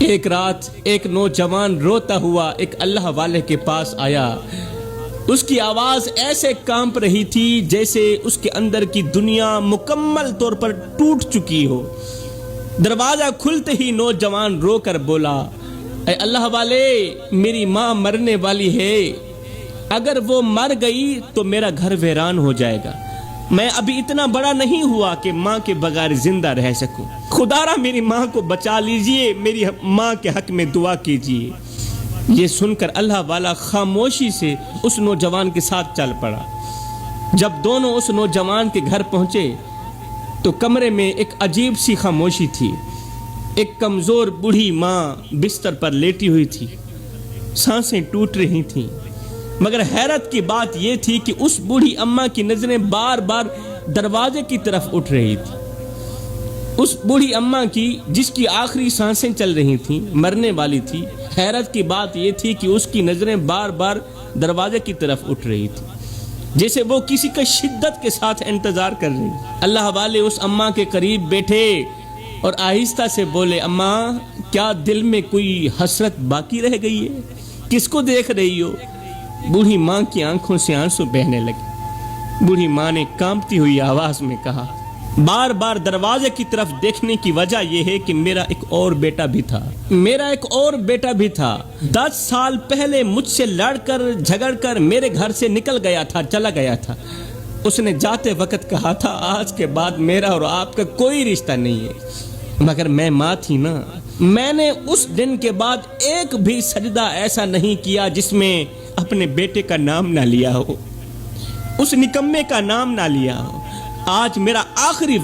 ایک رات ایک نوجوان روتا ہوا ایک اللہ والے کے پاس آیا۔ اس کی آواز ایسے کانپ رہی تھی جیسے اس کے اندر کی دنیا مکمل طور پر ٹوٹ چکی ہو۔ دروازہ کھلتے ہی نوجوان رو کر بولا، اے اللہ والے، میری ماں مرنے والی ہے، اگر وہ مر گئی تو میرا گھر ویران ہو جائے گا۔ میں ابھی اتنا بڑا نہیں ہوا کہ ماں کے بغیر زندہ رہ سکوں، خدا را میری ماں کو بچا لیجئے، میری ماں کے حق میں دعا کیجئے۔ یہ سن کر اللہ والا خاموشی سے اس نوجوان کے ساتھ چل پڑا۔ جب دونوں اس نوجوان کے گھر پہنچے تو کمرے میں ایک عجیب سی خاموشی تھی۔ ایک کمزور بوڑھی ماں بستر پر لیٹی ہوئی تھی، سانسیں ٹوٹ رہی تھیں، مگر حیرت کی بات یہ تھی کہ اس بوڑھی اماں کی نظریں بار بار دروازے کی طرف اٹھ رہی تھی۔ اس بوڑھی اماں کی جس کی آخری سانسیں چل رہی تھیں، مرنے والی تھی، حیرت کی بات یہ تھی کہ اس کی نظریں بار بار دروازے کی طرف اٹھ رہی تھی، جیسے وہ کسی کا شدت کے ساتھ انتظار کر رہی۔ اللہ والے اس اماں کے قریب بیٹھے اور آہستہ سے بولے، اماں، کیا دل میں کوئی حسرت باقی رہ گئی ہے؟ کس کو دیکھ رہی ہو؟ بوڑھی ماں کی آنکھوں سے آنسو بہنے لگے۔ بوڑھی ماں نے کانپتی ہوئی آواز میں کہا، بار بار دروازے کی طرف دیکھنے کی وجہ یہ ہے کہ میرا ایک اور بیٹا بھی تھا۔ 10 سال پہلے مجھ سے لڑ کر جھگڑ کر میرے گھر سے نکل گیا تھا، چلا گیا تھا۔ اس نے جاتے وقت کہا تھا، آج کے بعد میرا اور آپ کا کوئی رشتہ نہیں ہے، مگر میں ماں تھی نا، میں نے اس دن کے بعد ایک بھی سجدہ ایسا نہیں کیا جس میں اپنے بیٹے کا نام نہ لیا ہو، اس نکمے کا نام نہ لیا ہو۔ آج میرا آخری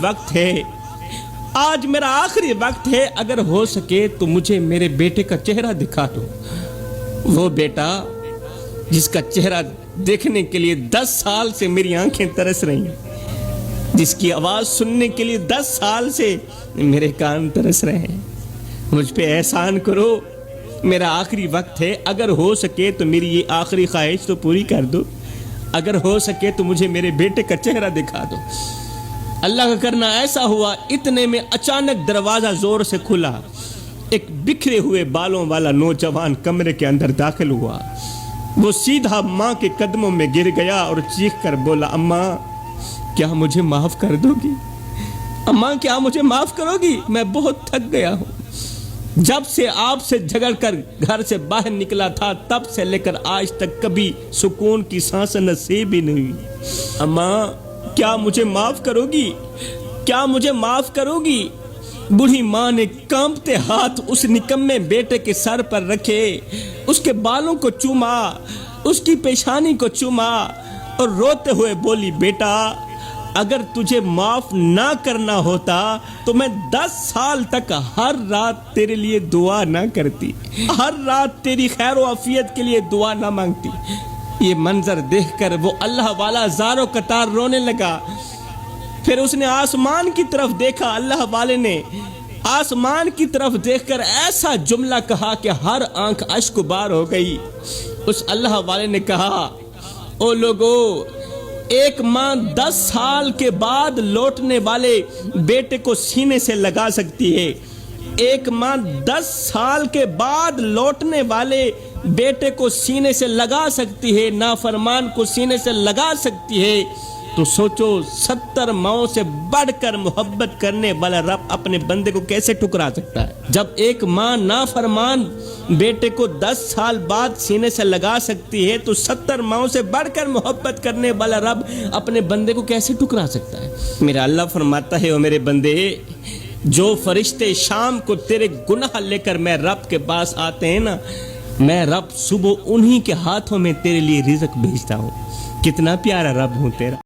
وقت ہے، اگر ہو سکے تو مجھے میرے بیٹے کا چہرہ دکھا دو۔ وہ بیٹا جس کا چہرہ دیکھنے کے لیے 10 سال سے میری آنکھیں ترس رہی ہیں، جس کی آواز سننے کے لیے 10 سال سے میرے کان ترس رہے ہیں، مجھ پہ احسان کرو، میرا آخری وقت ہے، اگر ہو سکے تو میری یہ آخری خواہش تو پوری کر دو، اگر ہو سکے تو مجھے میرے بیٹے کا چہرہ دکھا دو۔ اللہ کا کرنا ایسا ہوا، اتنے میں اچانک دروازہ زور سے کھلا، ایک بکھرے ہوئے بالوں والا نوجوان کمرے کے اندر داخل ہوا۔ وہ سیدھا ماں کے قدموں میں گر گیا اور چیخ کر بولا، اماں، کیا مجھے معاف کر دو گی؟ اماں، کیا مجھے معاف کرو گی؟ میں بہت تھک گیا ہوں، جب سے آپ سے جھگڑ کر گھر سے باہر نکلا تھا تب سے لے کر آج تک کبھی سکون کی سانس نصیب ہی نہیں ہوئی۔ اماں، کیا مجھے معاف کرو گی؟ کیا مجھے معاف کرو گی؟ بوڑھی ماں نے کانپتے ہاتھ اس نکمے بیٹے کے سر پر رکھے، اس کے بالوں کو چوما، اس کی پیشانی کو چوما اور روتے ہوئے بولی، بیٹا، اگر تجھے معاف نہ کرنا ہوتا تو میں 10 سال تک ہر رات تیرے لیے دعا نہ کرتی، ہر رات تیری خیر و عافیت کے لیے دعا نہ مانگتی۔ یہ منظر دیکھ کر وہ اللہ والا زاروں قطار رونے لگا۔ پھر اس نے آسمان کی طرف دیکھا، اللہ والے نے آسمان کی طرف دیکھ کر ایسا جملہ کہا کہ ہر آنکھ اشک بار ہو گئی۔ اس اللہ والے نے کہا، او لوگو، ایک ماں 10 سال کے بعد لوٹنے والے بیٹے کو سینے سے لگا سکتی ہے، ایک ماں 10 سال کے بعد لوٹنے والے بیٹے کو سینے سے لگا سکتی ہے، نافرمان کو سینے سے لگا سکتی ہے، تو سوچو 70 ماؤں سے بڑھ کر محبت کرنے والا رب اپنے بندے کو کیسے ٹھکرا سکتا ہے؟ جب ایک ماں نافرمان بیٹے کو 10 سال بعد سینے سے لگا سکتی ہے تو 70 ماؤں سے بڑھ کر محبت کرنے والا رب اپنے بندے کو کیسے ٹھکرا سکتا ہے؟ میرا اللہ فرماتا ہے، او میرے بندے، جو فرشتے شام کو تیرے گناہ لے کر میں رب کے پاس آتے ہیں نا، میں رب صبح انہی کے ہاتھوں میں تیرے لیے رزق بھیجتا ہوں۔ کتنا پیارا رب ہوں تیرا۔